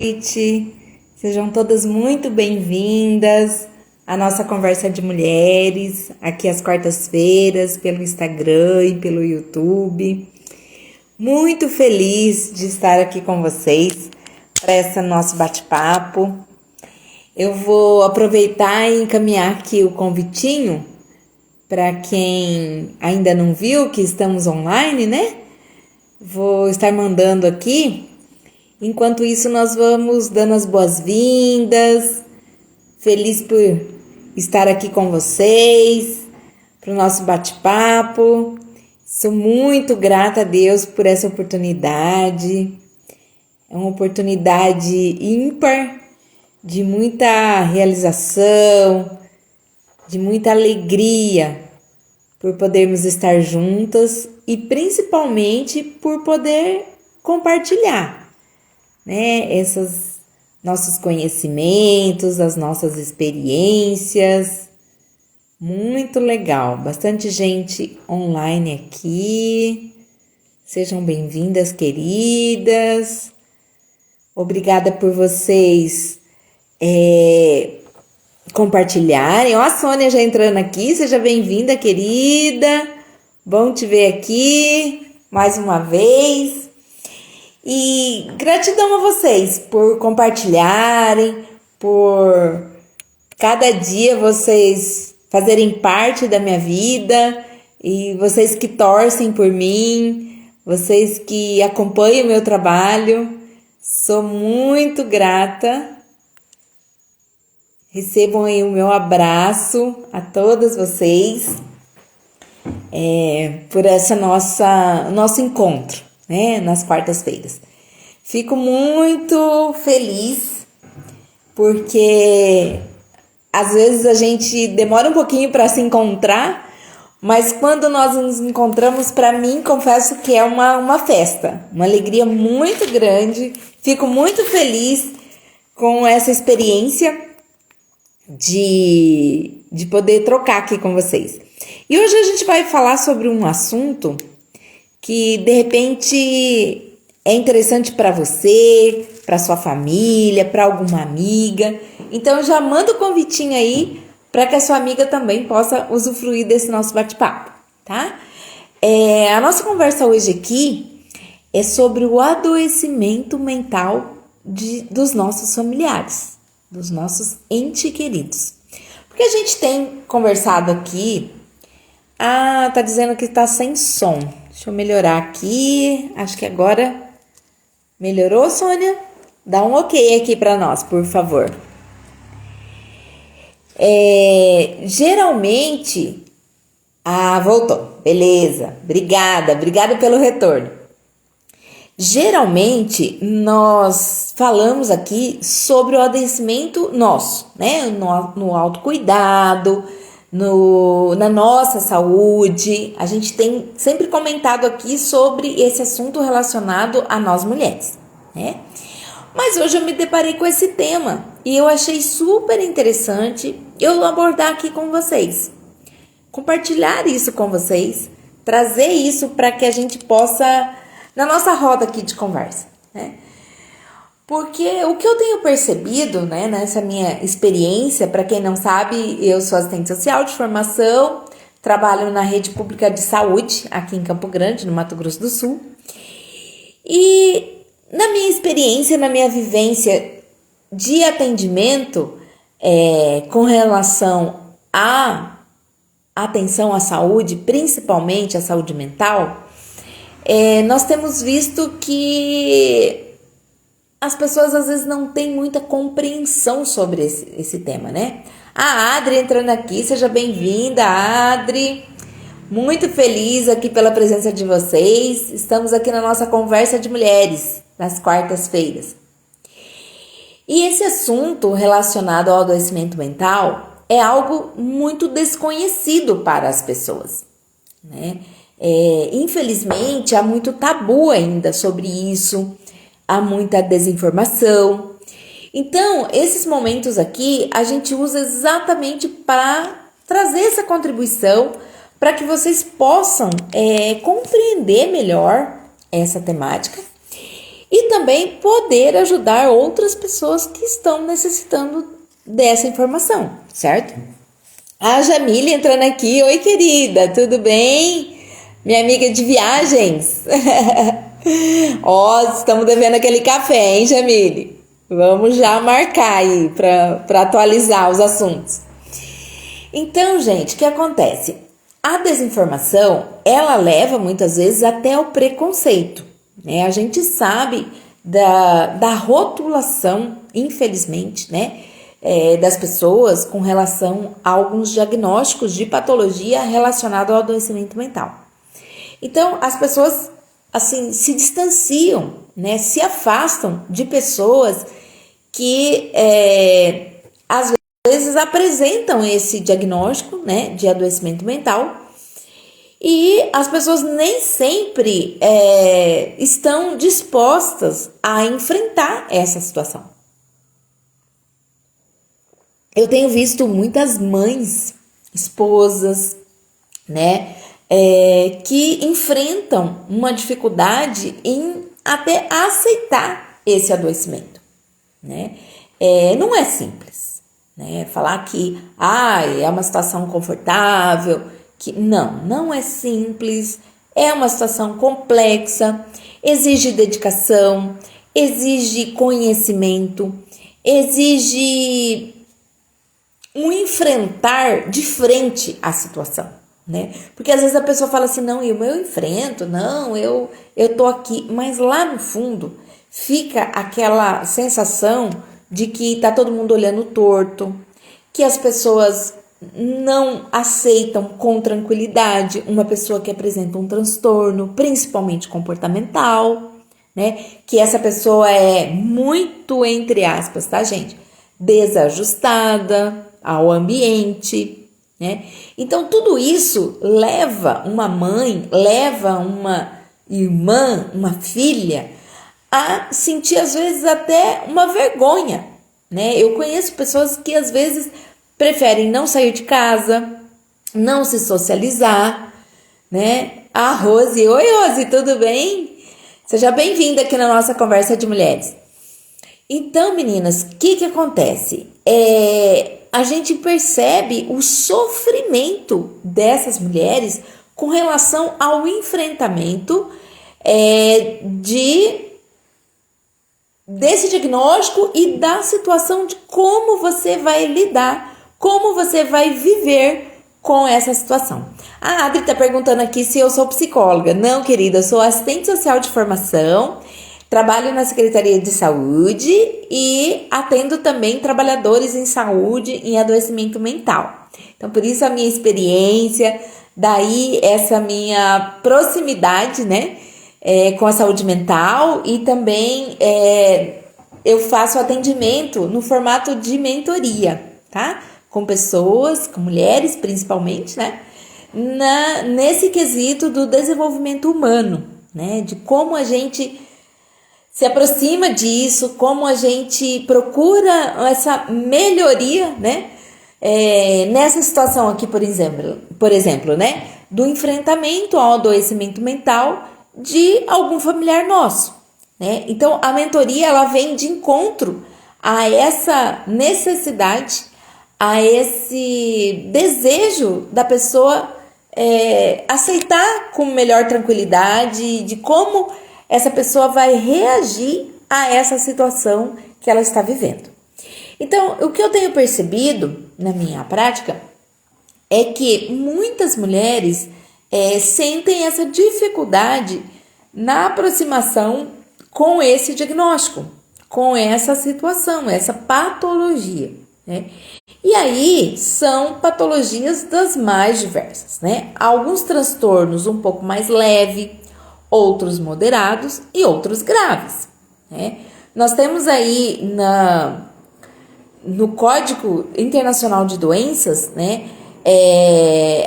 Noite, sejam todas muito bem-vindas à nossa conversa de mulheres, aqui às quartas-feiras, pelo Instagram e pelo YouTube. Muito feliz de estar aqui com vocês para esse nosso bate-papo. Eu vou aproveitar e encaminhar aqui o convitinho para quem ainda não viu que estamos online, né? Vou estar mandando aqui. Enquanto isso, nós vamos dando as boas-vindas. Feliz por estar aqui com vocês, para o nosso bate-papo. Sou muito grata a Deus por essa oportunidade. É uma oportunidade ímpar, de muita realização, de muita alegria por podermos estar juntas e principalmente por poder compartilhar, né, esses nossos conhecimentos, as nossas experiências. Muito legal, bastante gente online aqui. Sejam bem-vindas, queridas. Obrigada por vocês compartilharem. Ó, a Sônia já entrando aqui, seja bem-vinda, querida. Bom te ver aqui mais uma vez. E gratidão a vocês por compartilharem, por cada dia vocês fazerem parte da minha vida e vocês que torcem por mim, vocês que acompanham o meu trabalho. Sou muito grata. Recebam aí o meu abraço a todas vocês por essa nosso encontro, né, nas quartas-feiras. Fico muito feliz porque às vezes a gente demora um pouquinho para se encontrar, mas quando nós nos encontramos, para mim, confesso que é uma festa, uma alegria muito grande. Fico muito feliz com essa experiência de poder trocar aqui com vocês. E hoje a gente vai falar sobre um assunto que de repente é interessante para você, para sua família, para alguma amiga. Então já manda o convitinho aí para que a sua amiga também possa usufruir desse nosso bate-papo, tá? A nossa conversa hoje aqui é sobre o adoecimento mental dos nossos familiares, dos nossos entes queridos. Porque a gente tem conversado aqui. Tá dizendo que tá sem som. Deixa eu melhorar aqui. Acho que agora melhorou, Sônia? Dá um ok aqui para nós, por favor. Geralmente... voltou. Beleza. Obrigada pelo retorno. Geralmente, nós falamos aqui sobre o adoecimento nosso, né? No autocuidado, na nossa saúde. A gente tem sempre comentado aqui sobre esse assunto relacionado a nós mulheres, né? Mas hoje eu me deparei com esse tema e eu achei super interessante eu abordar aqui com vocês. Compartilhar isso com vocês, trazer isso para que a gente possa, na nossa roda aqui de conversa, né? Porque o que eu tenho percebido, né, nessa minha experiência, para quem não sabe, eu sou assistente social de formação, trabalho na rede pública de saúde aqui em Campo Grande, no Mato Grosso do Sul. E na minha experiência, na minha vivência de atendimento com relação à atenção à saúde, principalmente à saúde mental, nós temos visto que as pessoas às vezes não têm muita compreensão sobre esse tema, né? A Adri entrando aqui, seja bem-vinda, Adri. Muito feliz aqui pela presença de vocês. Estamos aqui na nossa conversa de mulheres, nas quartas-feiras. E esse assunto relacionado ao adoecimento mental é algo muito desconhecido para as pessoas, né? Infelizmente, há muito tabu ainda sobre isso. Há muita desinformação. Então, esses momentos aqui, a gente usa exatamente para trazer essa contribuição para que vocês possam compreender melhor essa temática e também poder ajudar outras pessoas que estão necessitando dessa informação, certo? A Jamile entrando aqui. Oi, querida, tudo bem? Minha amiga de viagens. Ó, estamos devendo aquele café, hein, Jamile? Vamos já marcar aí para atualizar os assuntos. Então, gente, o que acontece? A desinformação, ela leva muitas vezes até o preconceito, né? A gente sabe da rotulação, infelizmente, né? Das pessoas com relação a alguns diagnósticos de patologia relacionado ao adoecimento mental. Então, as pessoas, assim, se distanciam, né? Se afastam de pessoas que, às vezes, apresentam esse diagnóstico, né, de adoecimento mental, e as pessoas nem sempre estão dispostas a enfrentar essa situação. Eu tenho visto muitas mães, esposas, né, que enfrentam uma dificuldade em até aceitar esse adoecimento, né? Não é simples, né? Falar que é uma situação confortável, que não é simples, é uma situação complexa, exige dedicação, exige conhecimento, exige um enfrentar de frente à situação, né? Porque às vezes a pessoa fala assim, não, eu enfrento, não, eu tô aqui, mas lá no fundo fica aquela sensação de que tá todo mundo olhando torto, que as pessoas não aceitam com tranquilidade uma pessoa que apresenta um transtorno, principalmente comportamental, né? Que essa pessoa é muito, entre aspas, tá, gente? Desajustada ao ambiente, né? Então, tudo isso leva uma mãe, leva uma irmã, uma filha a sentir, às vezes, até uma vergonha, né? Eu conheço pessoas que, às vezes, preferem não sair de casa, não se socializar, né? A Rose, oi Rose, tudo bem? Seja bem-vinda aqui na nossa conversa de mulheres. Então, meninas, o que acontece? A gente percebe o sofrimento dessas mulheres com relação ao enfrentamento desse diagnóstico e da situação de como você vai lidar, como você vai viver com essa situação. A Adri está perguntando aqui se eu sou psicóloga. Não, querida, eu sou assistente social de formação, trabalho na Secretaria de Saúde e atendo também trabalhadores em saúde em adoecimento mental. Então, por isso a minha experiência, daí essa minha proximidade, né, com a saúde mental, e também eu faço atendimento no formato de mentoria, tá? Com pessoas, com mulheres principalmente, né? Nesse quesito do desenvolvimento humano, né? De como a gente se aproxima disso, como a gente procura essa melhoria, né? Nessa situação aqui, por exemplo, né? Do enfrentamento ao adoecimento mental de algum familiar nosso, né? Então, a mentoria, ela vem de encontro a essa necessidade, a esse desejo da pessoa aceitar com melhor tranquilidade de como essa pessoa vai reagir a essa situação que ela está vivendo. Então, o que eu tenho percebido na minha prática é que muitas mulheres sentem essa dificuldade na aproximação com esse diagnóstico, com essa situação, essa patologia, né? E aí são patologias das mais diversas, né? Alguns transtornos um pouco mais leve, outros moderados e outros graves, né? Nós temos aí no Código Internacional de Doenças, né?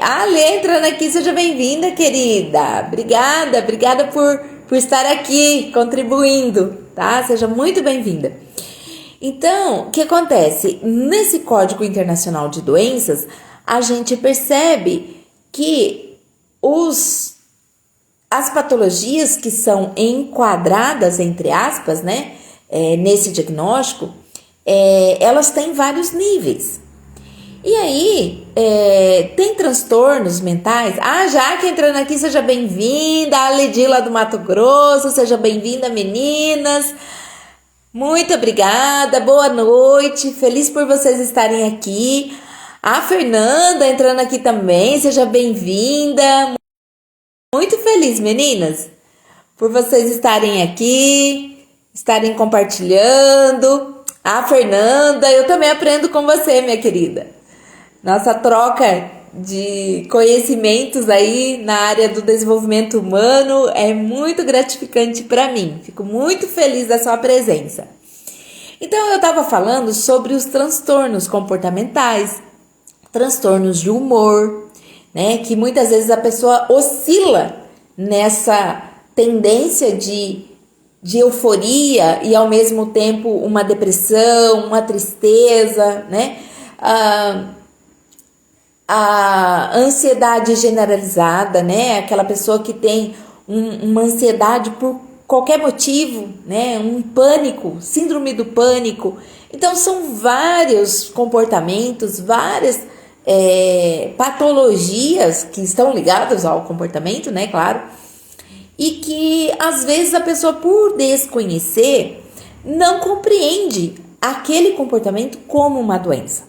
A Lê entrando aqui, seja bem-vinda, querida. Obrigada por estar aqui contribuindo, tá? Seja muito bem-vinda. Então, o que acontece? Nesse Código Internacional de Doenças, a gente percebe que as patologias que são enquadradas, entre aspas, né, nesse diagnóstico, elas têm vários níveis. E aí, tem transtornos mentais. Jaque entrando aqui, seja bem-vinda. A Ledi lá do Mato Grosso, seja bem-vinda, meninas. Muito obrigada, boa noite. Feliz por vocês estarem aqui. A Fernanda entrando aqui também, seja bem-vinda. Muito feliz, meninas, por vocês estarem aqui, estarem compartilhando. A Fernanda, eu também aprendo com você, minha querida. Nossa troca de conhecimentos aí na área do desenvolvimento humano é muito gratificante para mim. Fico muito feliz da sua presença. Então, eu estava falando sobre os transtornos comportamentais, transtornos de humor, né? Que muitas vezes a pessoa oscila nessa tendência de euforia e ao mesmo tempo uma depressão, uma tristeza, né? A ansiedade generalizada, né? Aquela pessoa que tem uma ansiedade por qualquer motivo, né? Um pânico, síndrome do pânico. Então, são vários comportamentos, várias patologias que estão ligadas ao comportamento, né? Claro. E que, às vezes, a pessoa, por desconhecer, não compreende aquele comportamento como uma doença,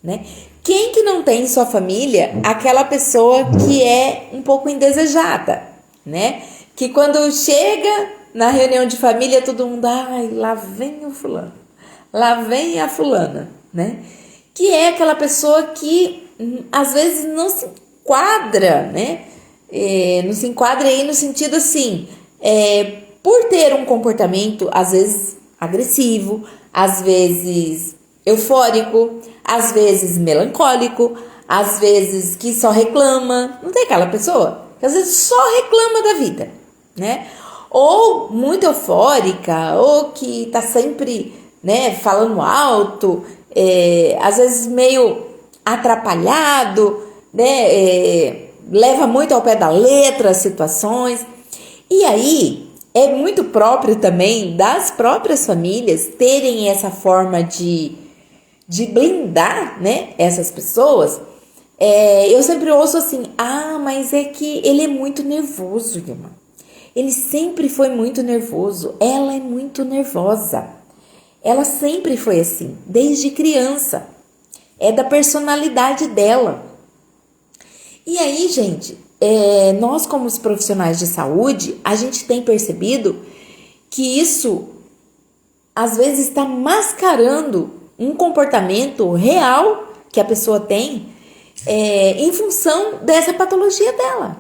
né? Quem que não tem em sua família aquela pessoa que é um pouco indesejada, né? Que quando chega na reunião de família, todo mundo, lá vem o fulano, lá vem a fulana, né? Que é aquela pessoa que às vezes não se enquadra, né? Não se enquadra aí no sentido assim, por ter um comportamento às vezes agressivo, às vezes eufórico, às vezes melancólico, às vezes que só reclama. Não tem aquela pessoa que às vezes só reclama da vida, né? Ou muito eufórica, ou que tá sempre, né, falando alto, às vezes meio atrapalhado, né? Leva muito ao pé da letra as situações. E aí é muito próprio também das próprias famílias terem essa forma de blindar, né, essas pessoas. Eu sempre ouço assim, mas é que ele é muito nervoso, irmã. Ele sempre foi muito nervoso. Ela é muito nervosa. Ela sempre foi assim, desde criança. É da personalidade dela. E aí, gente, nós como os profissionais de saúde, a gente tem percebido que isso, às vezes, está mascarando um comportamento real que a pessoa tem em função dessa patologia dela.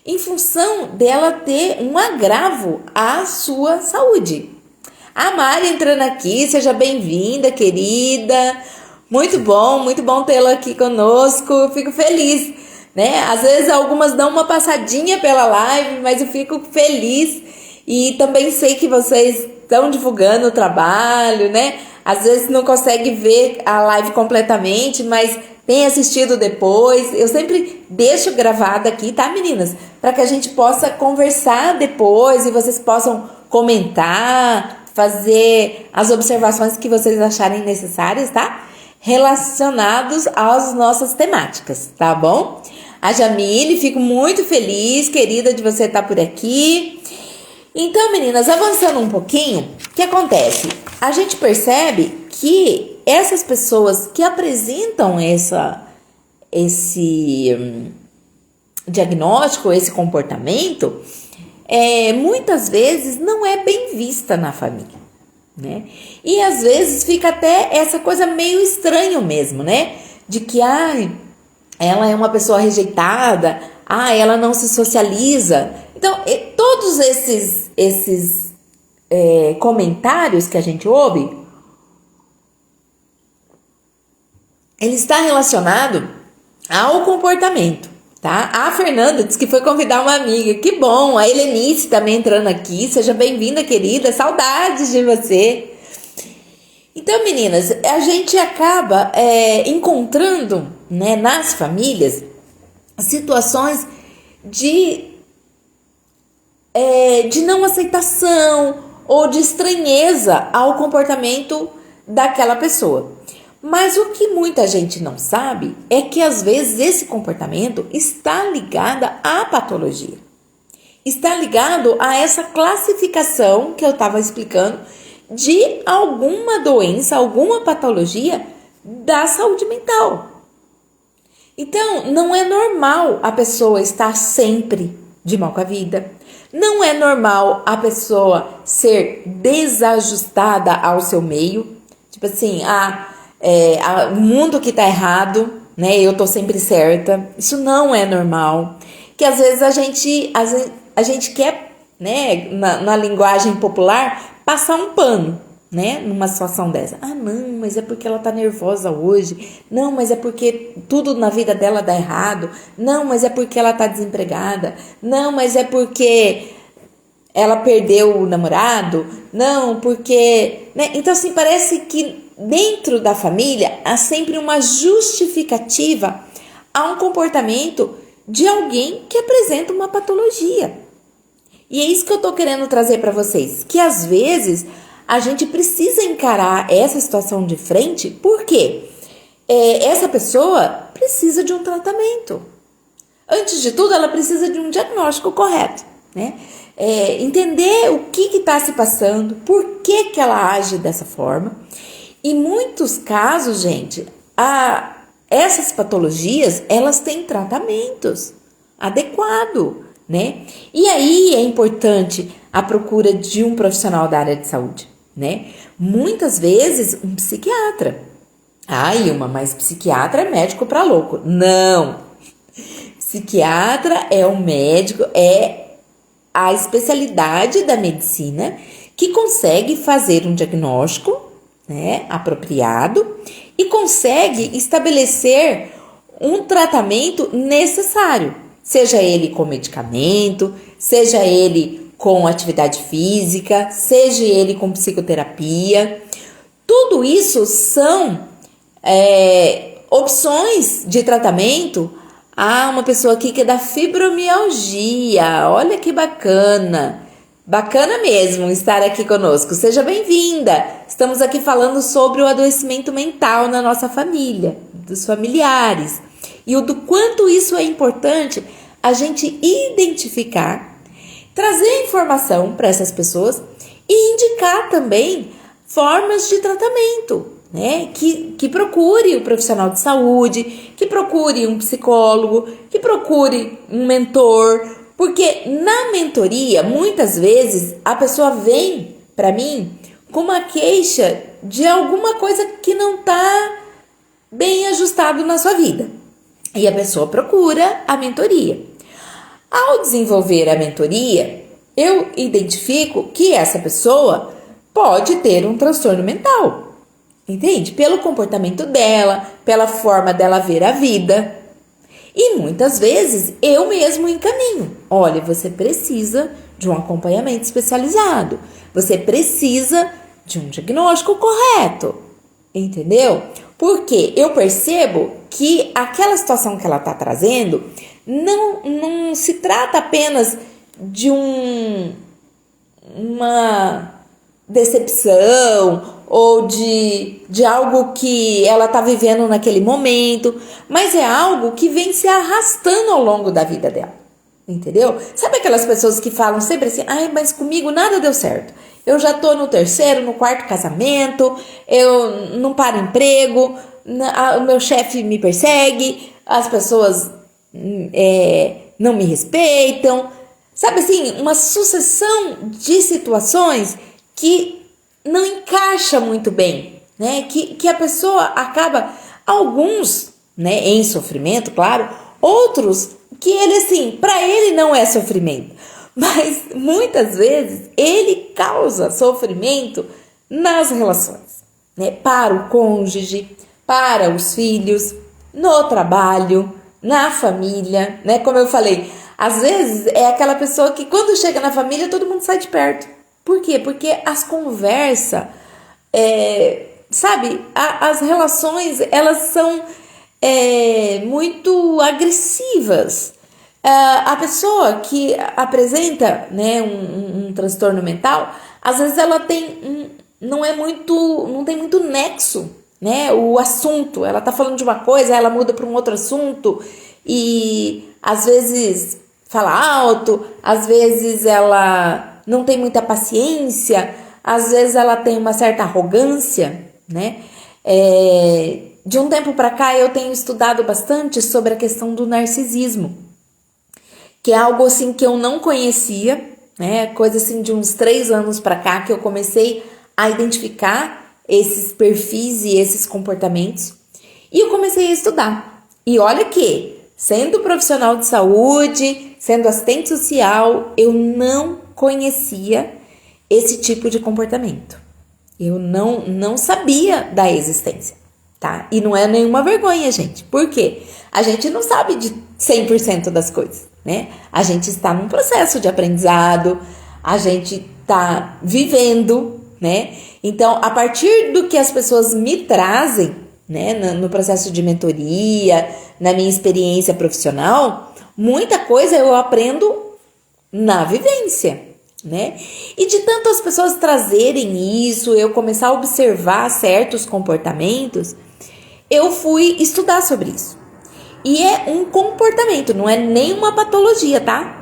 Em função dela ter um agravo à sua saúde. A Mari entrando aqui, seja bem-vinda, querida. Muito bom tê-la aqui conosco. Eu fico feliz, né? Às vezes algumas dão uma passadinha pela live, mas eu fico feliz. E também sei que vocês estão divulgando o trabalho, né? Às vezes não consegue ver a live completamente, mas tem assistido depois. Eu sempre deixo gravado aqui, tá, meninas? Para que a gente possa conversar depois e vocês possam comentar, fazer as observações que vocês acharem necessárias, tá? Relacionados às nossas temáticas, tá bom? A Jamile, fico muito feliz, querida, de você estar por aqui. Então, meninas, avançando um pouquinho, o que acontece? A gente percebe que essas pessoas que apresentam esse diagnóstico, esse comportamento, muitas vezes não é bem vista na família, né? E às vezes fica até essa coisa meio estranha mesmo, né? De que, ela é uma pessoa rejeitada, ela não se socializa. Então, todos esses comentários que a gente ouve, ele está relacionado ao comportamento, tá? A Fernanda disse que foi convidar uma amiga, que bom. A Helenice também entrando aqui, seja bem-vinda, querida, saudades de você. Então, meninas, a gente acaba encontrando, né, nas famílias situações de de não aceitação ou de estranheza ao comportamento daquela pessoa. Mas o que muita gente não sabe é que às vezes esse comportamento está ligado à patologia. Está ligado a essa classificação que eu estava explicando de alguma doença, alguma patologia da saúde mental. Então, não é normal a pessoa estar sempre de mal com a vida. Não é normal a pessoa ser desajustada ao seu meio. Tipo assim, o mundo que tá errado, né? Eu tô sempre certa. Isso não é normal. Que às vezes a gente quer, né, na linguagem popular, passar um pano, né, numa situação dessa. Ah, não, mas é porque ela tá nervosa hoje. Não, mas é porque tudo na vida dela dá errado. Não, mas é porque ela tá desempregada. Não, mas é porque ela perdeu o namorado. Não, porque, né? Então assim, parece que dentro da família há sempre uma justificativa a um comportamento de alguém que apresenta uma patologia. E é isso que eu tô querendo trazer para vocês, que às vezes a gente precisa encarar essa situação de frente, porque essa pessoa precisa de um tratamento. Antes de tudo, ela precisa de um diagnóstico correto, né? Entender o que está se passando, por que ela age dessa forma. Em muitos casos, gente, essas patologias, elas têm tratamentos adequados, né? E aí é importante a procura de um profissional da área de saúde, né? Muitas vezes um psiquiatra. Ilma, mas psiquiatra é médico para louco. Não! Psiquiatra é um médico, é a especialidade da medicina que consegue fazer um diagnóstico, né, apropriado e consegue estabelecer um tratamento necessário, seja ele com medicamento, seja ele com atividade física, seja ele com psicoterapia. Tudo isso são opções de tratamento. Uma pessoa aqui que é da fibromialgia. Olha que bacana. Bacana mesmo estar aqui conosco. Seja bem-vinda. Estamos aqui falando sobre o adoecimento mental na nossa família, dos familiares. E do quanto isso é importante a gente identificar, trazer informação para essas pessoas e indicar também formas de tratamento, né? Que procure o profissional de saúde, que procure um psicólogo, que procure um mentor, porque na mentoria, muitas vezes, a pessoa vem para mim com uma queixa de alguma coisa que não está bem ajustado na sua vida. E a pessoa procura a mentoria. Ao desenvolver a mentoria, eu identifico que essa pessoa pode ter um transtorno mental. Entende? Pelo comportamento dela, pela forma dela ver a vida. E muitas vezes eu mesmo encaminho. Olha, você precisa de um acompanhamento especializado. Você precisa de um diagnóstico correto. Entendeu? Porque eu percebo que aquela situação que ela está trazendo não se trata apenas de uma decepção ou de algo que ela está vivendo naquele momento, mas é algo que vem se arrastando ao longo da vida dela, entendeu? Sabe aquelas pessoas que falam sempre assim, mas comigo nada deu certo, eu já tô no terceiro, no quarto casamento, eu não paro emprego, o meu chefe me persegue, as pessoas não me respeitam, sabe assim, uma sucessão de situações que não encaixa muito bem, né? Que a pessoa acaba, alguns, né, em sofrimento, claro, outros que ele, assim, para ele não é sofrimento, mas muitas vezes ele causa sofrimento nas relações, né? Para o cônjuge, para os filhos, no trabalho, na família, né? Como eu falei, às vezes é aquela pessoa que quando chega na família todo mundo sai de perto. Por quê? Porque as conversas, sabe, as relações, elas são muito agressivas. A pessoa que apresenta, né, um transtorno mental, às vezes ela não tem muito nexo, né, o assunto. Ela tá falando de uma coisa, ela muda para um outro assunto e às vezes fala alto, às vezes ela não tem muita paciência, às vezes ela tem uma certa arrogância, né? De um tempo para cá eu tenho estudado bastante sobre a questão do narcisismo, que é algo assim que eu não conhecia, né? Coisa assim de uns 3 anos para cá que eu comecei a identificar esses perfis e esses comportamentos e eu comecei a estudar. E olha que, sendo profissional de saúde, sendo assistente social, eu não conhecia esse tipo de comportamento. Eu não sabia da existência, tá? E não é nenhuma vergonha, gente. Por quê? A gente não sabe de 100% das coisas, né? A gente está num processo de aprendizado, a gente está vivendo, né? Então, a partir do que as pessoas me trazem, né, no processo de mentoria, na minha experiência profissional, muita coisa eu aprendo na vivência, né? E de tanto as pessoas trazerem isso, eu começar a observar certos comportamentos, eu fui estudar sobre isso. E é um comportamento, não é nenhuma patologia, tá?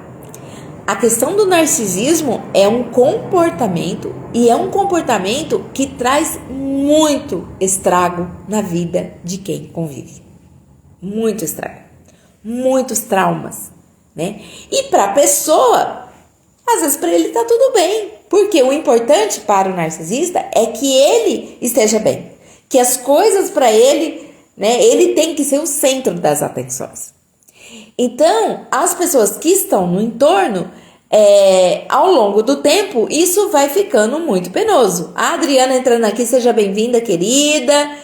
A questão do narcisismo é um comportamento e é um comportamento que traz muito estrago na vida de quem convive. Muito estrago, muitos traumas, né? E para a pessoa, às vezes para ele tá tudo bem, porque o importante para o narcisista é que ele esteja bem, que as coisas para ele, né? Ele tem que ser o centro das atenções. Então, as pessoas que estão no entorno, ao longo do tempo, isso vai ficando muito penoso. A Adriana entrando aqui, seja bem-vinda, querida.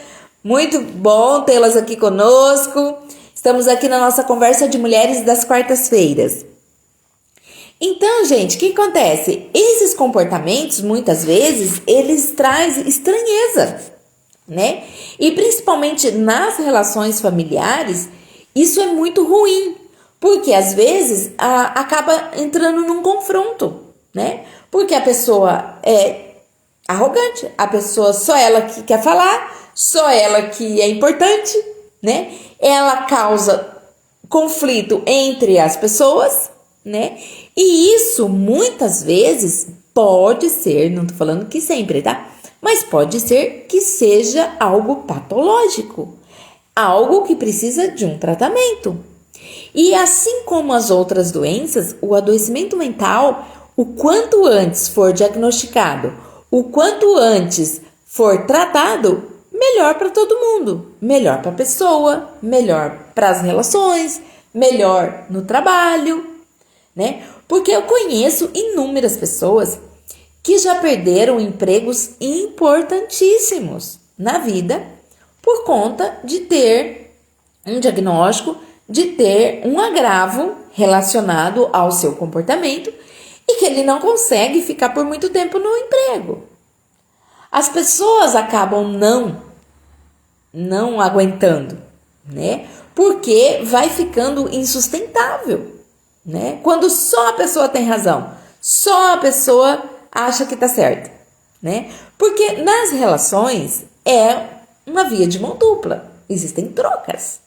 Muito bom tê-las aqui conosco. Estamos aqui na nossa conversa de mulheres das quartas-feiras. Então, gente, o que acontece? Esses comportamentos, muitas vezes, eles trazem estranheza, né? E principalmente nas relações familiares, isso é muito ruim, porque às vezes acaba entrando num confronto, né? Porque a pessoa é arrogante, a pessoa só ela que quer falar, só ela que é importante, né? Ela causa conflito entre as pessoas, né? E isso muitas vezes pode ser, não tô falando que sempre, tá? Mas pode ser que seja algo patológico, algo que precisa de um tratamento. E assim como as outras doenças, o adoecimento mental, o quanto antes for diagnosticado, o quanto antes for tratado, melhor para todo mundo, melhor para a pessoa, melhor para as relações, melhor no trabalho, né? Porque eu conheço inúmeras pessoas que já perderam empregos importantíssimos na vida por conta de ter um diagnóstico, de ter um agravo relacionado ao seu comportamento e que ele não consegue ficar por muito tempo no emprego. As pessoas acabam não aguentando, né? Porque vai ficando insustentável, né? Quando só a pessoa tem razão, só a pessoa acha que tá certa, né? Porque nas relações é uma via de mão dupla, existem trocas,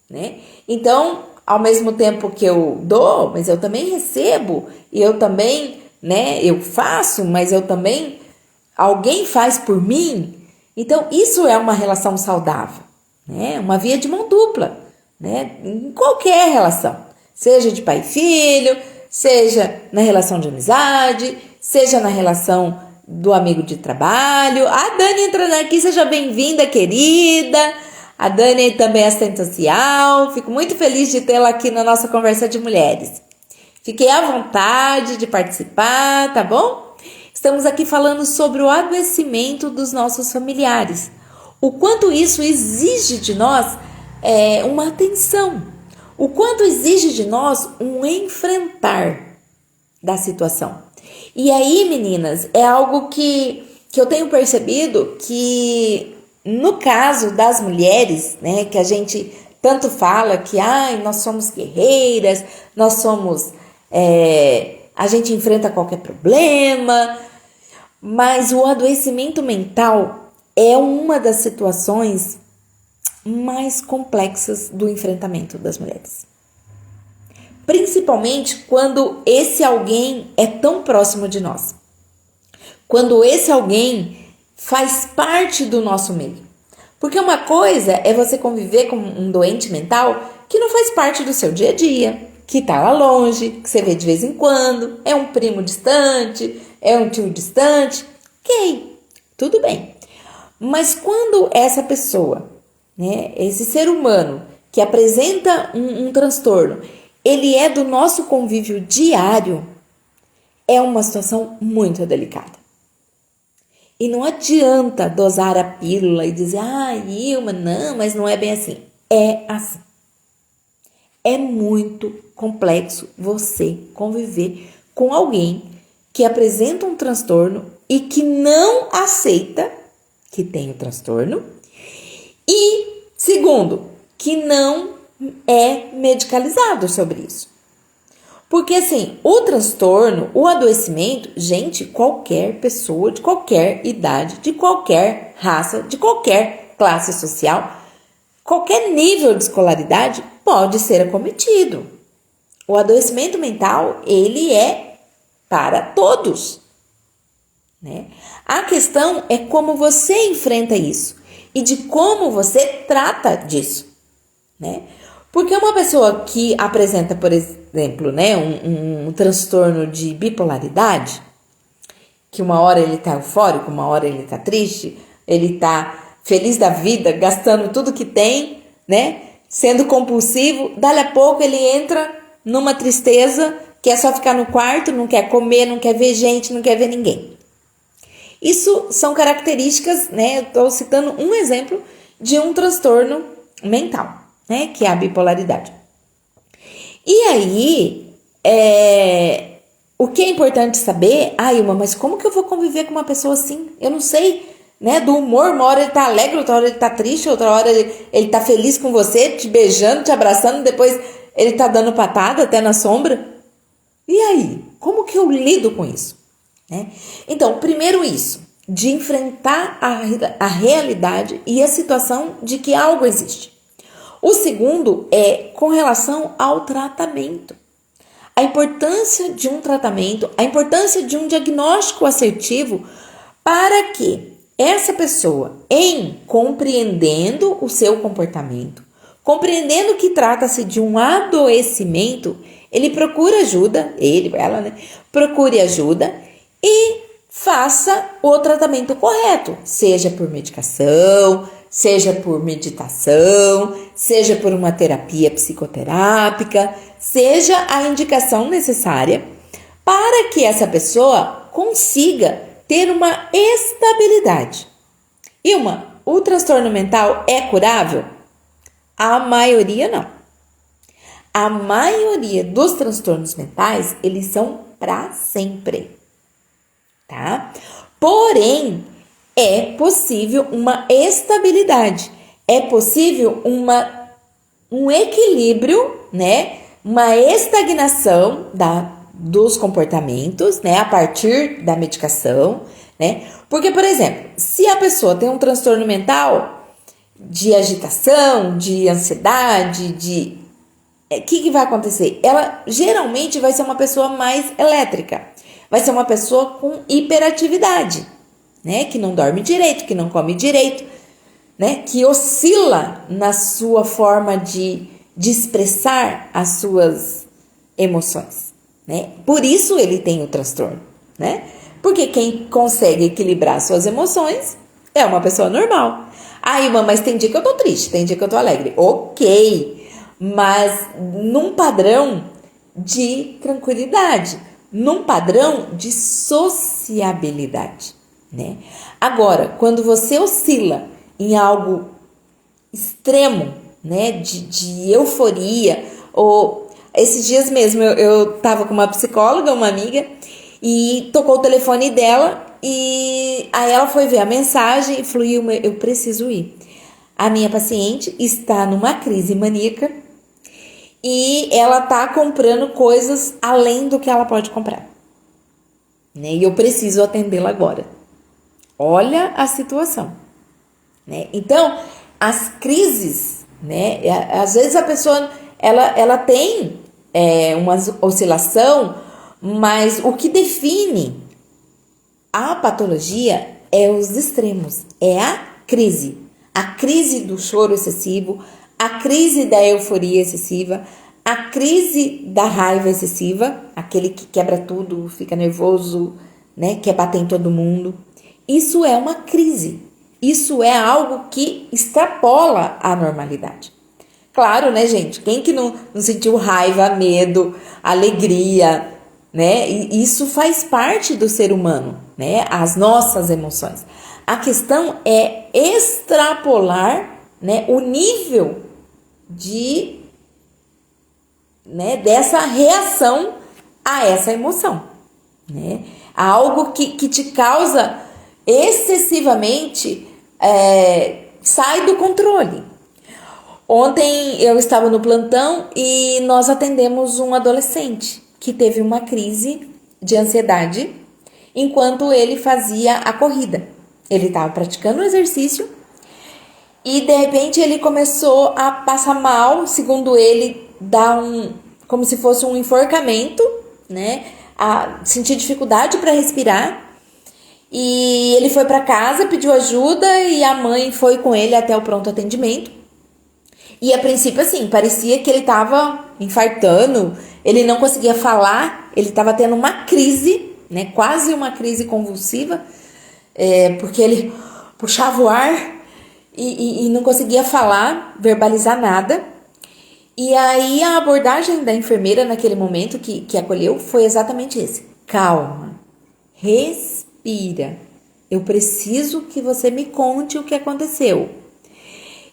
né? Então, ao mesmo tempo que eu dou, mas eu também recebo, e eu também, né, eu faço, mas eu também, alguém faz por mim. Então, isso é uma relação saudável, né? Uma via de mão dupla, né? Em qualquer relação, seja de pai e filho, seja na relação de amizade, seja na relação do amigo de trabalho. A Dani entrando aqui, seja bem-vinda, querida. A Dani também é assistente social. Fico muito feliz de tê-la aqui na nossa conversa de mulheres. Fiquei à vontade de participar, tá bom? Estamos aqui falando sobre o adoecimento dos nossos familiares. O quanto isso exige de nós uma atenção. O quanto exige de nós um enfrentar da situação. E aí, meninas, é algo que eu tenho percebido que no caso das mulheres, né, que a gente tanto fala que nós somos guerreiras, nós somos, a gente enfrenta qualquer problema, mas o adoecimento mental é uma das situações mais complexas do enfrentamento das mulheres. Principalmente quando esse alguém é tão próximo de nós. Quando esse alguém faz parte do nosso meio. Porque uma coisa é você conviver com um doente mental que não faz parte do seu dia a dia, que tá lá longe, que você vê de vez em quando, é um primo distante, é um tio distante. Ok, tudo bem. Mas quando essa pessoa, né, esse ser humano que apresenta um transtorno, ele é do nosso convívio diário, é uma situação muito delicada. E não adianta dosar a pílula e dizer, Ilma, não, mas não é bem assim. É assim. É muito complexo você conviver com alguém que apresenta um transtorno e que não aceita que tem o transtorno. E, segundo, que não é medicalizado sobre isso. Porque assim, o transtorno, o adoecimento, gente, qualquer pessoa de qualquer idade, de qualquer raça, de qualquer classe social, qualquer nível de escolaridade pode ser acometido. O adoecimento mental, ele é para todos, né? A questão é como você enfrenta isso e de como você trata disso, né? Porque uma pessoa que apresenta, por exemplo, né, um transtorno de bipolaridade, que uma hora ele tá eufórico, uma hora ele tá triste, ele tá feliz da vida, gastando tudo que tem, né, sendo compulsivo, dali a pouco ele entra numa tristeza, quer só ficar no quarto, não quer comer, não quer ver gente, não quer ver ninguém. Isso são características, né, eu tô citando um exemplo de um transtorno mental, né, que é a bipolaridade. E aí, o que é importante saber, Ilma, mas como que eu vou conviver com uma pessoa assim? Eu não sei, né, do humor, uma hora ele tá alegre, outra hora ele tá triste, outra hora ele tá feliz com você, te beijando, te abraçando, depois ele tá dando patada até na sombra. E aí, como que eu lido com isso? Né? Então, primeiro isso, de enfrentar a realidade e a situação de que algo existe. O segundo é com relação ao tratamento. A importância de um tratamento, a importância de um diagnóstico assertivo para que essa pessoa, em compreendendo o seu comportamento, compreendendo que trata-se de um adoecimento, ele procure ajuda, ela, né? Procure ajuda e faça o tratamento correto, seja por medicação, seja por meditação, seja por uma terapia psicoterápica, seja a indicação necessária para que essa pessoa consiga ter uma estabilidade. O transtorno mental é curável? A maioria não. A maioria dos transtornos mentais, eles são para sempre, tá? Porém, é possível uma estabilidade, é possível um equilíbrio, né? Uma estagnação dos comportamentos, né? A partir da medicação, né? Porque, por exemplo, se a pessoa tem um transtorno mental de agitação, de ansiedade, o que vai acontecer? Ela geralmente vai ser uma pessoa mais elétrica, vai ser uma pessoa com hiperatividade, né? Que não dorme direito, que não come direito, né? Que oscila na sua forma de expressar as suas emoções, né? Por isso ele tem o transtorno, né? Porque quem consegue equilibrar suas emoções é uma pessoa normal. Irmã, mas tem dia que eu tô triste, tem dia que eu tô alegre. Ok, mas num padrão de tranquilidade, num padrão de sociabilidade, né? Agora, quando você oscila em algo extremo, né, de euforia, ou esses dias mesmo eu tava com uma psicóloga, uma amiga, e tocou o telefone dela, e aí ela foi ver a mensagem e falou, eu preciso ir. a minha paciente está numa crise maníaca e ela tá comprando coisas além do que ela pode comprar, né? E eu preciso atendê-la agora. Olha a situação, né? Então, as crises, né? Às vezes a pessoa ela tem uma oscilação, mas o que define a patologia é os extremos, é a crise do choro excessivo, a crise da euforia excessiva, a crise da raiva excessiva, aquele que quebra tudo, fica nervoso, né, quer bater em todo mundo. Isso é uma crise, isso é algo que extrapola a normalidade. Claro, né, gente? Quem que não sentiu raiva, medo, alegria, né? E isso faz parte do ser humano, né? As nossas emoções. A questão é extrapolar, né, o nível dessa reação a essa emoção, né? Algo que te causa excessivamente, sai do controle. Ontem eu estava no plantão e nós atendemos um adolescente que teve uma crise de ansiedade enquanto ele fazia a corrida. Ele estava praticando o exercício e de repente ele começou a passar mal, segundo ele, como se fosse um enforcamento, né? A sentir dificuldade para respirar. E ele foi para casa, pediu ajuda e a mãe foi com ele até o pronto atendimento. E a princípio, assim, parecia que ele estava infartando, ele não conseguia falar, ele estava tendo uma crise, né? Quase uma crise convulsiva, porque ele puxava o ar e não conseguia falar, verbalizar nada. E aí a abordagem da enfermeira naquele momento que acolheu foi exatamente esse: calma, respira, eu preciso que você me conte o que aconteceu.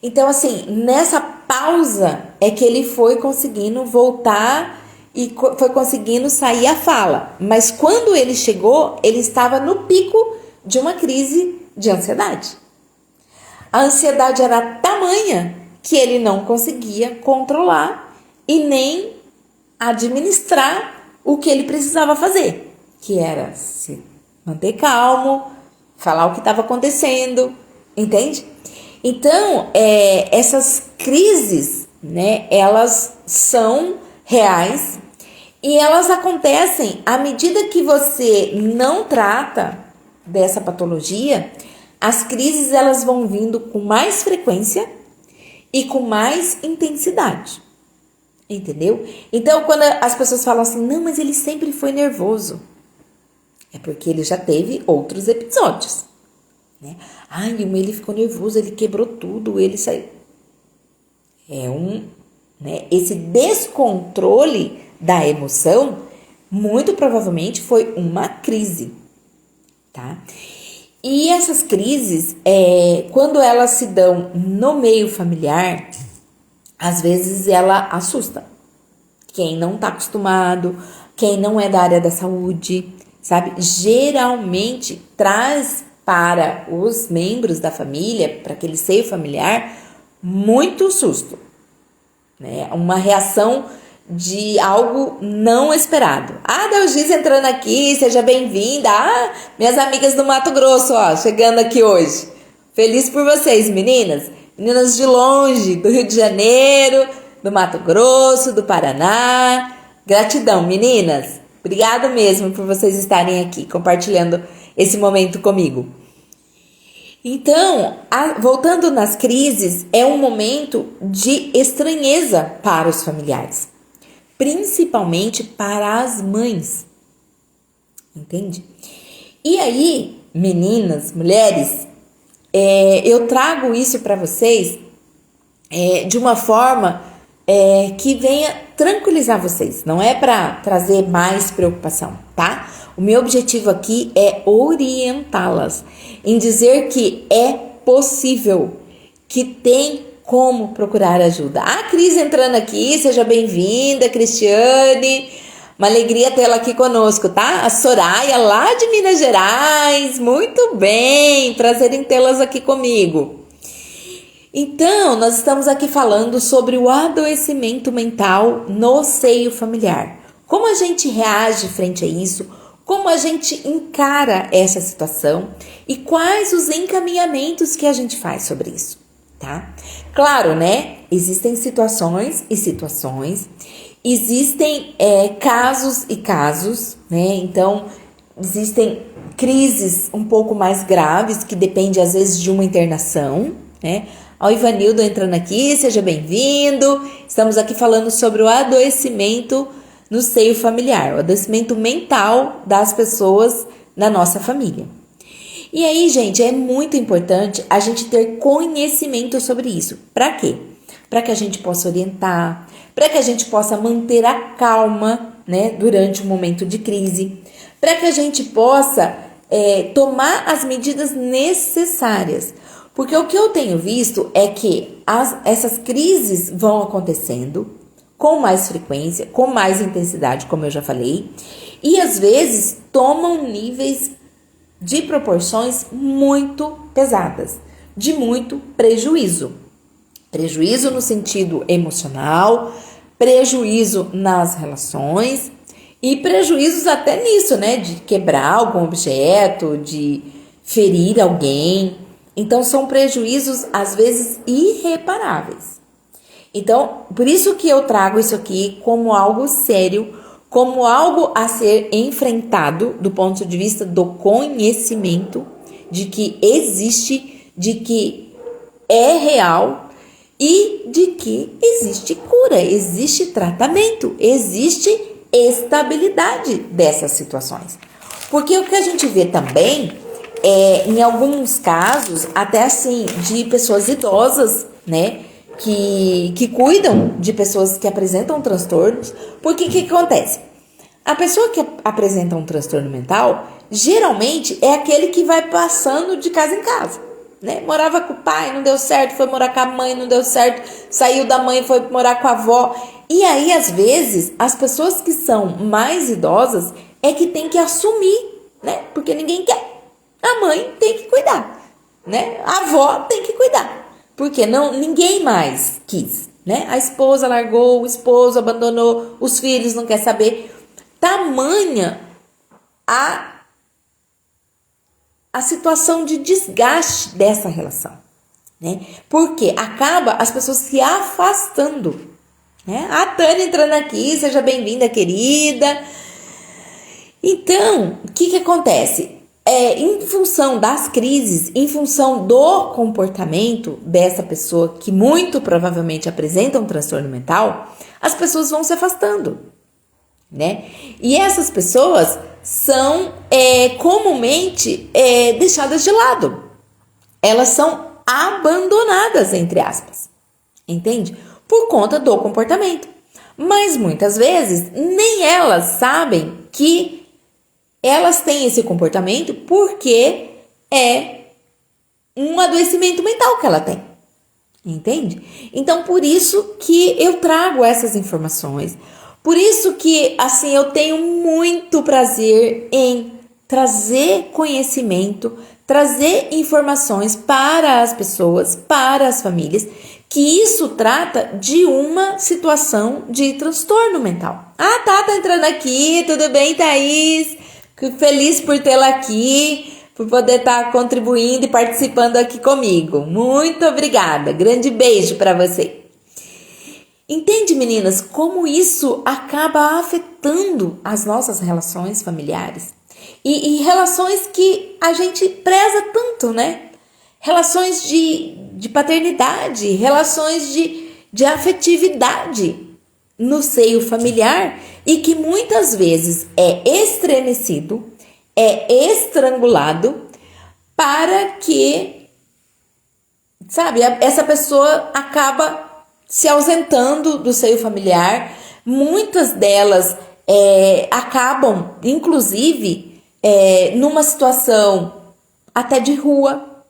Então, assim, nessa pausa é que ele foi conseguindo voltar e foi conseguindo sair a fala. Mas quando ele chegou, ele estava no pico de uma crise de ansiedade. A ansiedade era tamanha que ele não conseguia controlar e nem administrar o que ele precisava fazer, que era se manter calmo, falar o que estava acontecendo, entende? Então, essas crises, né, elas são reais e elas acontecem à medida que você não trata dessa patologia. As crises elas vão vindo com mais frequência e com mais intensidade, entendeu? Então, quando as pessoas falam assim, não, mas ele sempre foi nervoso, é porque ele já teve outros episódios, né? Ai, ele ficou nervoso, ele quebrou tudo, ele saiu. Esse descontrole da emoção, muito provavelmente foi uma crise, tá? E essas crises, quando elas se dão no meio familiar, às vezes ela assusta quem não tá acostumado, quem não é da área da saúde, sabe? Geralmente traz para os membros da família, para aquele seio familiar, muito susto, né? Uma reação de algo não esperado. Delgis entrando aqui, seja bem-vinda. Minhas amigas do Mato Grosso, chegando aqui hoje. Feliz por vocês, meninas. Meninas de longe, do Rio de Janeiro, do Mato Grosso, do Paraná. Gratidão, meninas. Obrigada mesmo por vocês estarem aqui, compartilhando esse momento comigo. Então, voltando nas crises, é um momento de estranheza para os familiares, principalmente para as mães, entende? E aí, meninas, mulheres, eu trago isso para vocês de uma forma que venha tranquilizar vocês, não é para trazer mais preocupação, tá? O meu objetivo aqui é orientá-las em dizer que é possível, que tem como procurar ajuda. A Cris entrando aqui, seja bem-vinda, Cristiane. Uma alegria tê-la aqui conosco, tá? A Soraya, lá de Minas Gerais. Muito bem, prazer em tê-las aqui comigo. Então, nós estamos aqui falando sobre o adoecimento mental no seio familiar. Como a gente reage frente a isso? Como a gente encara essa situação? E quais os encaminhamentos que a gente faz sobre isso, tá? Claro, né? Existem situações e situações. Existem casos e casos, né? Então, existem crises um pouco mais graves que depende às vezes de uma internação, né? Ó, o Ivanildo entrando aqui, seja bem-vindo. Estamos aqui falando sobre o adoecimento no seio familiar, o adoecimento mental das pessoas na nossa família. E aí, gente, é muito importante a gente ter conhecimento sobre isso. Para quê? Para que a gente possa orientar, para que a gente possa manter a calma, né, durante um momento de crise, para que a gente possa tomar as medidas necessárias. Porque o que eu tenho visto é que essas crises vão acontecendo com mais frequência, com mais intensidade, como eu já falei, e às vezes tomam níveis de proporções muito pesadas, de muito prejuízo. Prejuízo no sentido emocional, prejuízo nas relações e prejuízos até nisso, né? De quebrar algum objeto, de ferir alguém. Então, são prejuízos, às vezes, irreparáveis. Então, por isso que eu trago isso aqui como algo sério, como algo a ser enfrentado do ponto de vista do conhecimento, de que existe, de que é real e de que existe cura, existe tratamento, existe estabilidade dessas situações. Porque o que a gente vê também em alguns casos, até assim, de pessoas idosas, né, que cuidam de pessoas que apresentam transtornos, porque o que acontece? A pessoa que apresenta um transtorno mental, geralmente é aquele que vai passando de casa em casa, né? Morava com o pai, não deu certo, foi morar com a mãe, não deu certo, saiu da mãe, foi morar com a avó. E aí, às vezes, as pessoas que são mais idosas é que tem que assumir, né? Porque ninguém quer. A mãe tem que cuidar, né? A avó tem que cuidar, porque ninguém mais quis, né? A esposa largou, o esposo abandonou, os filhos não quer saber. Tamanha a situação de desgaste dessa relação, né? Porque acaba as pessoas se afastando, né? A Tânia entrando aqui, seja bem-vinda, querida. Então, o que acontece? Em função das crises, em função do comportamento dessa pessoa que muito provavelmente apresenta um transtorno mental, as pessoas vão se afastando, né? E essas pessoas são comumente deixadas de lado. Elas são abandonadas, entre aspas, entende? Por conta do comportamento. Mas muitas vezes nem elas sabem que elas têm esse comportamento porque é um adoecimento mental que ela tem, entende? Então, por isso que eu trago essas informações, por isso que, assim, eu tenho muito prazer em trazer conhecimento, trazer informações para as pessoas, para as famílias, que isso trata de uma situação de transtorno mental. Ah, tá entrando aqui, tudo bem, Thaís? Feliz por tê-la aqui, por poder estar contribuindo e participando aqui comigo. Muito obrigada. Grande beijo para você. Entende, meninas, como isso acaba afetando as nossas relações familiares? E relações que a gente preza tanto, né? Relações de paternidade, relações de afetividade no seio familiar e que muitas vezes é estremecido, é estrangulado para que, sabe, essa pessoa acaba se ausentando do seio familiar. Muitas delas acabam, inclusive, numa situação até de rua.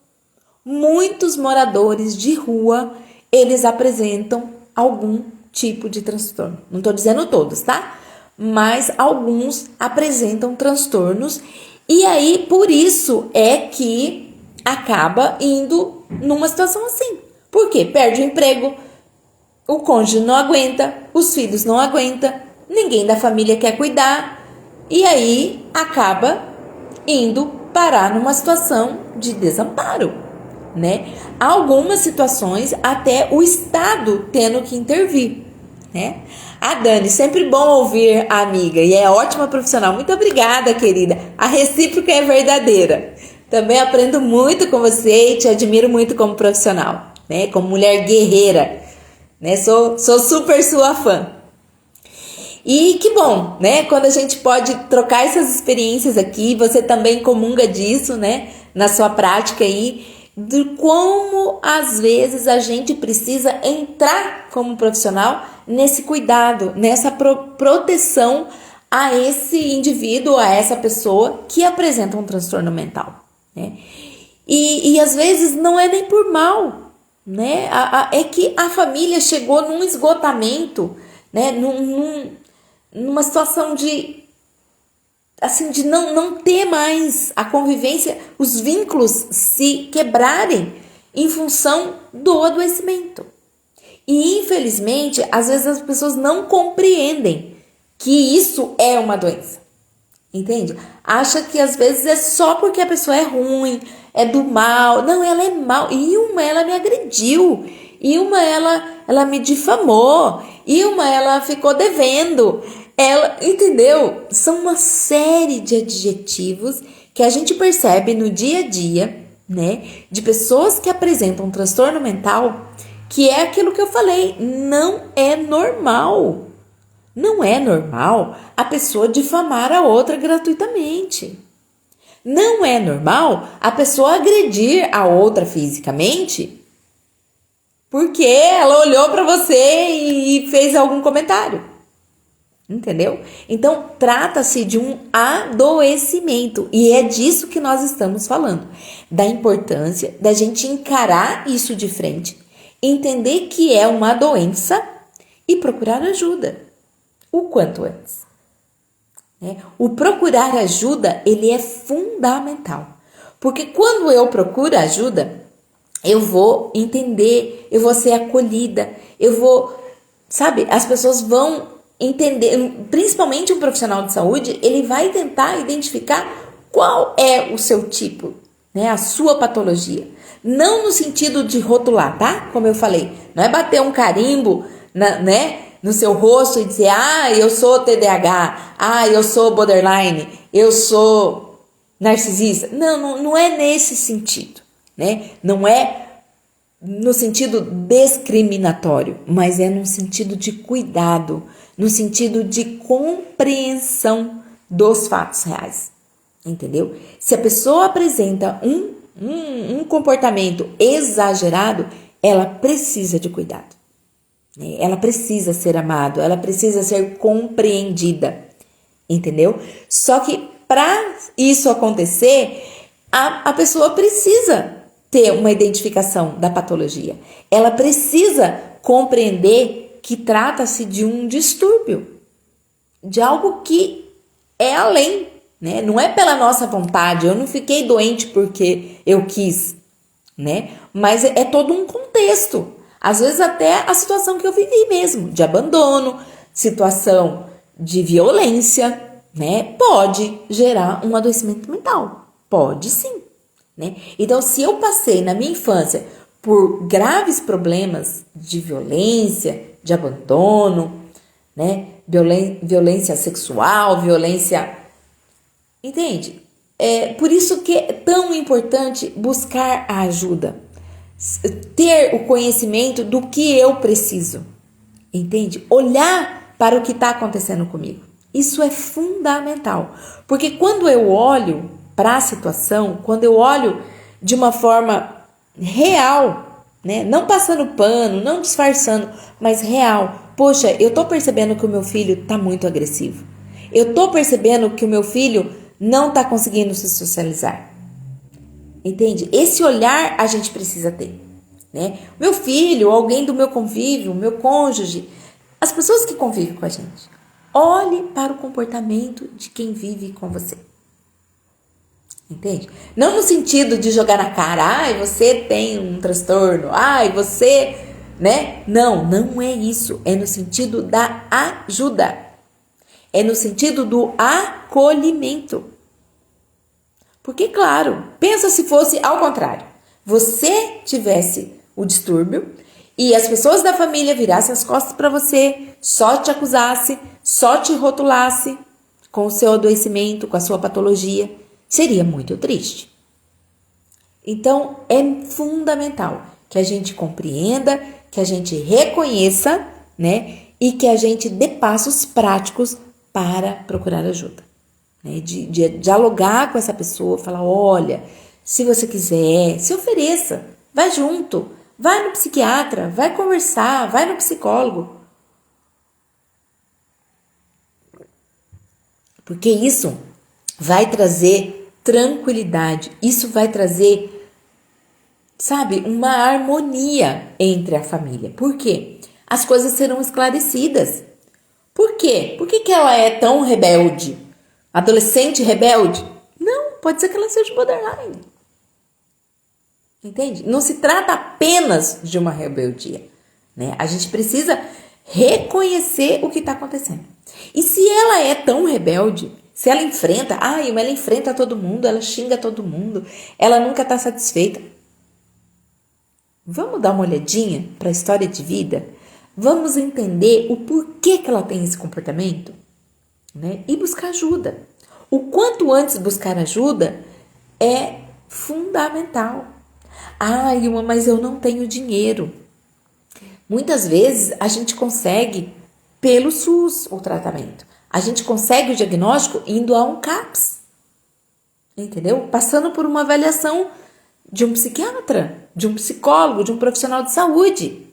Muitos moradores de rua, eles apresentam algum tipo de transtorno. Não estou dizendo todos, tá? Mas alguns apresentam transtornos e aí por isso é que acaba indo numa situação assim. Por quê? Perde o emprego, o cônjuge não aguenta, os filhos não aguentam, ninguém da família quer cuidar e aí acaba indo parar numa situação de desamparo, né? Algumas situações até o Estado tendo que intervir, né? Dani, sempre bom ouvir a amiga e é ótima profissional. Muito obrigada, querida. A recíproca é verdadeira. Também aprendo muito com você e te admiro muito como profissional, né? Como mulher guerreira, né? Sou super sua fã. E que bom, né? Quando a gente pode trocar essas experiências aqui, você também comunga disso, né? Na sua prática aí, de como às vezes a gente precisa entrar como profissional nesse cuidado, nessa proteção a esse indivíduo, a essa pessoa que apresenta um transtorno mental, né? E às vezes não é nem por mal, né? É que a família chegou num esgotamento, né? Numa situação de assim, de não ter mais a convivência, os vínculos se quebrarem em função do adoecimento. E infelizmente, às vezes as pessoas não compreendem que isso é uma doença. Entende? Acha que às vezes é só porque a pessoa é ruim, é do mal. Não, ela é mal. E uma ela me agrediu. E uma ela me difamou. E uma ela ficou devendo. Ela, entendeu? São uma série de adjetivos que a gente percebe no dia a dia, né? De pessoas que apresentam um transtorno mental, que é aquilo que eu falei, não é normal. Não é normal a pessoa difamar a outra gratuitamente. Não é normal a pessoa agredir a outra fisicamente porque ela olhou para você e fez algum comentário. Entendeu? Então, trata-se de um adoecimento e é disso que nós estamos falando. Da importância da gente encarar isso de frente, entender que é uma doença e procurar ajuda o quanto antes. O procurar ajuda, ele é fundamental. Porque quando eu procuro ajuda, eu vou entender, eu vou ser acolhida, eu vou, sabe, as pessoas vão entender, principalmente um profissional de saúde, ele vai tentar identificar qual é o seu tipo, né, a sua patologia. Não no sentido de rotular, tá? Como eu falei, não é bater um carimbo, no seu rosto e dizer, eu sou TDAH, eu sou borderline, eu sou narcisista. Não é nesse sentido, né? Não é no sentido discriminatório, mas é no sentido de cuidado, no sentido de compreensão dos fatos reais, entendeu? Se a pessoa apresenta um comportamento exagerado, ela precisa de cuidado, né? Ela precisa ser amada, ela precisa ser compreendida, entendeu? Só que para isso acontecer, a pessoa precisa ter uma identificação da patologia. Ela precisa compreender que trata-se de um distúrbio, de algo que é além, né? Não é pela nossa vontade, eu não fiquei doente porque eu quis, né? Mas é todo um contexto. Às vezes até a situação que eu vivi mesmo, de abandono, situação de violência, né? Pode gerar um adoecimento mental. Pode sim. Né? Então, se eu passei na minha infância por graves problemas de violência, de abandono, né? Violência sexual, violência... Entende? É por isso que é tão importante buscar a ajuda, ter o conhecimento do que eu preciso, entende? Olhar para o que está acontecendo comigo. Isso é fundamental, porque quando eu olho para a situação, quando eu olho de uma forma real, né? Não passando pano, não disfarçando, mas real. Poxa, eu tô percebendo que o meu filho tá muito agressivo. Eu tô percebendo que o meu filho não tá conseguindo se socializar. Entende? Esse olhar a gente precisa ter, né? Meu filho, alguém do meu convívio, meu cônjuge, as pessoas que convivem com a gente. Olhe para o comportamento de quem vive com você. Entende? Não no sentido de jogar na cara, ai, você tem um transtorno, ai, você, né? Não, não é isso. É no sentido da ajuda. É no sentido do acolhimento. Porque, claro, pensa se fosse ao contrário. Você tivesse o distúrbio e as pessoas da família virassem as costas para você, só te acusasse, só te rotulasse com o seu adoecimento, com a sua patologia. Seria muito triste. Então, é fundamental que a gente compreenda, que a gente reconheça, né? E que a gente dê passos práticos para procurar ajuda. Né? De dialogar com essa pessoa, falar, olha, se você quiser, se ofereça, vai junto, vai no psiquiatra, vai conversar, vai no psicólogo. Porque isso vai trazer tranquilidade, isso vai trazer, sabe, uma harmonia entre a família. Por quê? As coisas serão esclarecidas. Por quê? Por que ela é tão rebelde? Adolescente rebelde? Não, pode ser que ela seja borderline. Entende? Não se trata apenas de uma rebeldia, né? A gente precisa reconhecer o que está acontecendo. E se ela é tão rebelde, se ela enfrenta, mas ela enfrenta todo mundo, ela xinga todo mundo, ela nunca está satisfeita. Vamos dar uma olhadinha para a história de vida? Vamos entender o porquê que ela tem esse comportamento, né? E buscar ajuda. O quanto antes buscar ajuda é fundamental. Mas eu não tenho dinheiro. Muitas vezes a gente consegue pelo SUS o tratamento. A gente consegue o diagnóstico indo a um CAPS. Entendeu? Passando por uma avaliação de um psiquiatra, de um psicólogo, de um profissional de saúde.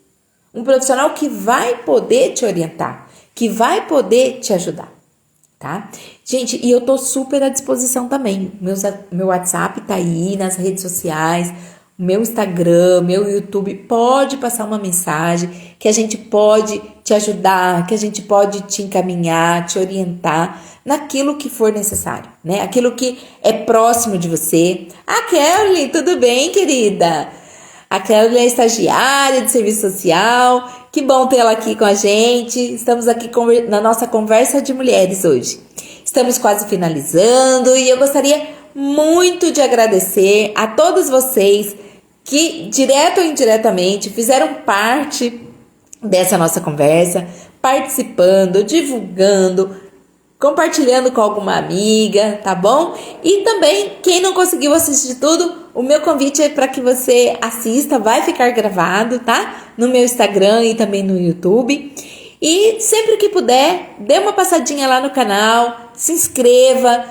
Um profissional que vai poder te orientar, que vai poder te ajudar, tá? Gente, e eu tô super à disposição também. Meu WhatsApp tá aí nas redes sociais, meu Instagram, meu YouTube, pode passar uma mensagem que a gente pode te ajudar, que a gente pode te encaminhar, te orientar naquilo que for necessário, né? Aquilo que é próximo de você. Kelly, tudo bem, querida? A Kelly é estagiária de serviço social. Que bom tê-la aqui com a gente. Estamos aqui na nossa conversa de mulheres hoje. Estamos quase finalizando e eu gostaria muito de agradecer a todos vocês que, direto ou indiretamente, fizeram parte dessa nossa conversa, participando, divulgando, compartilhando com alguma amiga, tá bom? E também, quem não conseguiu assistir tudo, o meu convite é para que você assista, vai ficar gravado, tá? No meu Instagram e também no YouTube. E sempre que puder, dê uma passadinha lá no canal, se inscreva,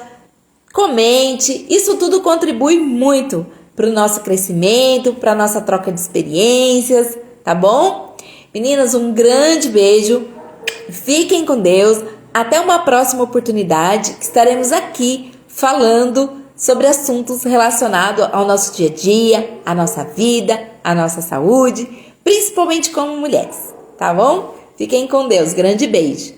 comente. Isso tudo contribui muito para o nosso crescimento, para a nossa troca de experiências, tá bom? Meninas, um grande beijo. Fiquem com Deus. Até uma próxima oportunidade que estaremos aqui falando sobre assuntos relacionados ao nosso dia a dia, à nossa vida, à nossa saúde, principalmente como mulheres, tá bom? Fiquem com Deus. Grande beijo.